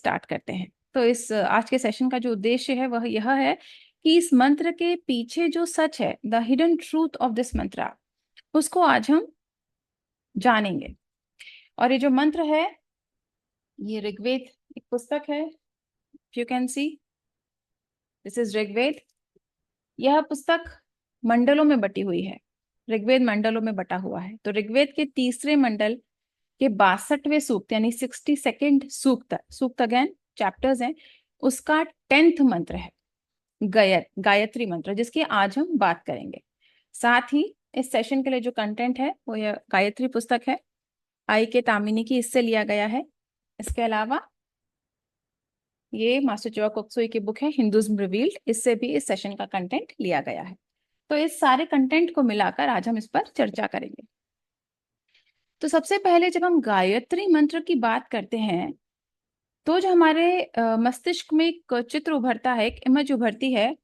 Start करते हैं। तो इस आज के सेशन का जो उद्देश्य है वह यह है कि इस मंत्र के पीछे जो सच है, the hidden truth of this मंत्र, उसको आज हम जानेंगे। और ये जो मंत्र है, ये ऋग्वेद एक पुस्तक है, you can see this is Rigveda. यह पुस्तक मंडलों में बटी हुई है, ऋग्वेद मंडलों में बटा हुआ है। तो ऋग्वेद के तीसरे मंडल के 62वें सूक्त यानी 62nd सूक्त, सूक्त अगेन चैप्टर्स हैं, उसका 10th मंत्र है गायत्री मंत्र, जिसकी आज हम बात करेंगे। साथ ही इस सेशन के लिए जो कंटेंट है वो यह गायत्री पुस्तक है, आई के तामिनी की, इससे लिया गया है। इसके अलावा ये मास्टर जोआ कोक्सुई की बुक है हिंदुइज्म रिवील्ड, इससे भी इस सेशन का कंटेंट लिया गया है। तो इस सारे कंटेंट को मिलाकर आज हम इस पर चर्चा करेंगे। तो सबसे पहले जब हम गायत्री मंत्र की बात करते हैं तो जो हमारे मस्तिष्क में एक चित्र उभरता है, एक इमेज उभरती है,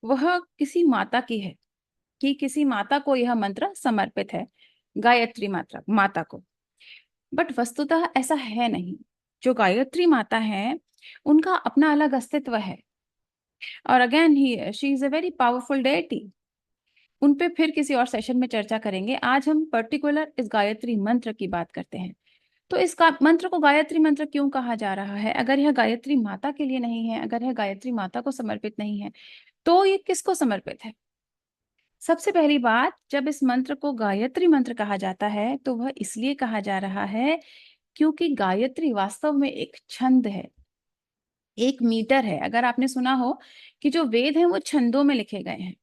वह किसी माता की है कि किसी माता को यह मंत्र समर्पित है, गायत्री माता को। बट वस्तुतः ऐसा है नहीं। जो गायत्री माता है उनका अपना अलग अस्तित्व है, और again he she is a very powerful deity. उन पे फिर किसी और सेशन में चर्चा करेंगे। आज हम पर्टिकुलर इस गायत्री मंत्र की बात करते हैं। तो इस मंत्र को गायत्री मंत्र क्यों कहा जा रहा है? अगर यह गायत्री माता के लिए नहीं है, अगर यह गायत्री माता को समर्पित नहीं है, तो ये किसको समर्पित है? सबसे पहली बात, जब इस मंत्र को गायत्री मंत्र कहा जाता है तो वह इसलिए कहा जा रहा है क्योंकि गायत्री वास्तव में एक छंद है, एक मीटर है। अगर आपने सुना हो कि जो वेद हैं वो छंदों में लिखे गए हैं।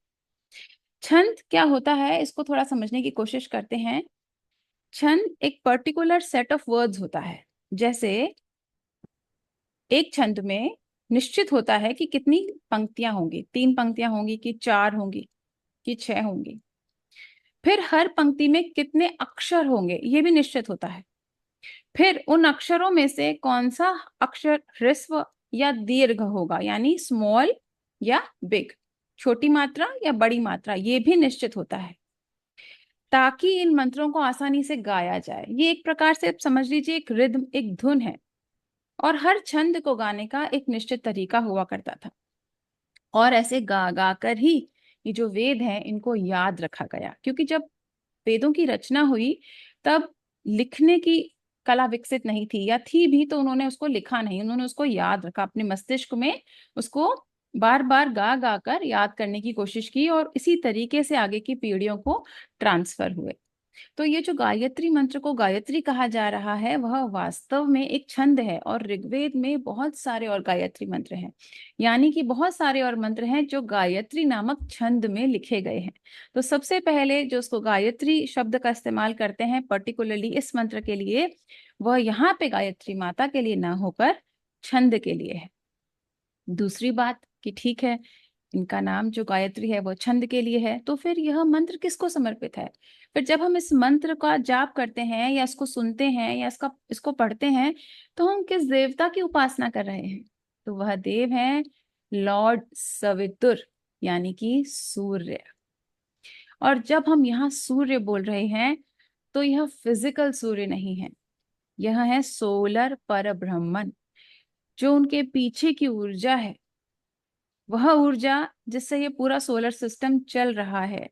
छंद क्या होता है, इसको थोड़ा समझने की कोशिश करते हैं। छंद एक पर्टिकुलर सेट ऑफ वर्ड्स होता है। जैसे एक छंद में निश्चित होता है कि कितनी पंक्तियां होंगी, 3 पंक्तियां होंगी कि 4 होंगी कि 6 होंगी। फिर हर पंक्ति में कितने अक्षर होंगे ये भी निश्चित होता है। फिर उन अक्षरों में से कौन सा अक्षर ह्रस्व या दीर्घ होगा, यानी स्मॉल या बिग, छोटी मात्रा या बड़ी मात्रा, ये भी निश्चित होता है, ताकि इन मंत्रों को आसानी से गाया जाए। ये एक प्रकार से आप समझ लीजिए एक रिद्म, एक धुन है। और हर छंद को गाने का एक निश्चित तरीका हुआ करता था, और ऐसे गा गा कर ही ये जो वेद हैं इनको याद रखा गया। क्योंकि जब वेदों की रचना हुई तब लिखने की कला विकसित नहीं थी, या थी भी तो उन्होंने उसको लिखा नहीं, उन्होंने उसको याद रखा अपने मस्तिष्क में, उसको बार बार गा गा कर याद करने की कोशिश की, और इसी तरीके से आगे की पीढ़ियों को ट्रांसफर हुए। तो ये जो गायत्री मंत्र को गायत्री कहा जा रहा है वह वास्तव में एक छंद है, और ऋग्वेद में बहुत सारे और गायत्री मंत्र हैं, यानी कि बहुत सारे और मंत्र हैं जो गायत्री नामक छंद में लिखे गए हैं। तो सबसे पहले जो उसको गायत्री शब्द का इस्तेमाल करते हैं पर्टिकुलरली इस मंत्र के लिए, वह यहाँ पे गायत्री माता के लिए ना होकर छंद के लिए है। दूसरी बात कि ठीक है, इनका नाम जो गायत्री है वो छंद के लिए है, तो फिर यह मंत्र किसको समर्पित है? फिर जब हम इस मंत्र का जाप करते हैं या इसको सुनते हैं या इसको पढ़ते हैं, तो हम किस देवता की उपासना कर रहे हैं? तो वह देव है लॉर्ड सवितुर, यानी कि सूर्य। और जब हम यहाँ सूर्य बोल रहे हैं तो यह फिजिकल सूर्य नहीं है, यह है सोलर परब्रह्मन। जो उनके पीछे की ऊर्जा है, वह ऊर्जा जिससे ये पूरा सोलर सिस्टम चल रहा है,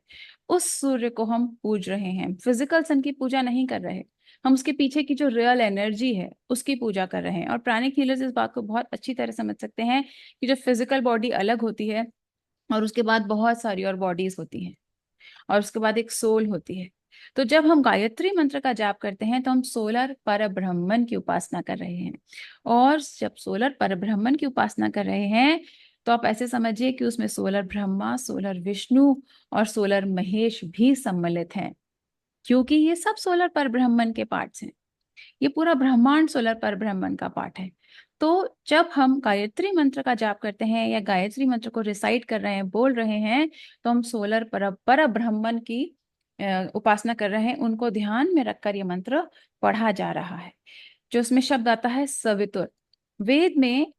उस सूर्य को हम पूज रहे हैं। फिजिकल सन की पूजा नहीं कर रहे, हम उसके पीछे की जो रियल एनर्जी है उसकी पूजा कर रहे हैं। और प्राणिक हीलर्स इस बात को बहुत अच्छी तरह समझ सकते हैं कि जो फिजिकल बॉडी अलग होती है और उसके बाद बहुत सारी और बॉडीज होती हैं, और उसके बाद एक सोल होती है। तो जब हम गायत्री मंत्र का जाप करते हैं तो हम सोलर परब्रह्मन की उपासना कर रहे हैं। और जब सोलर परब्रह्मन की उपासना कर रहे हैं तो आप ऐसे समझिए कि उसमें सोलर ब्रह्मा, सोलर विष्णु और सोलर महेश भी सम्मिलित हैं, क्योंकि ये सब सोलर परब्रह्मन के पार्ट्स हैं। ये पूरा ब्रह्मांड सोलर परब्रह्मन का पार्ट है। तो जब हम गायत्री मंत्र का जाप करते हैं या गायत्री मंत्र को रिसाइट कर रहे हैं, बोल रहे हैं, तो हम सोलर परब्रह्मन की उपासना कर रहे हैं। उनको ध्यान में रखकर ये मंत्र पढ़ा जा रहा है। जो उसमें शब्द आता है सवितुर, वेद में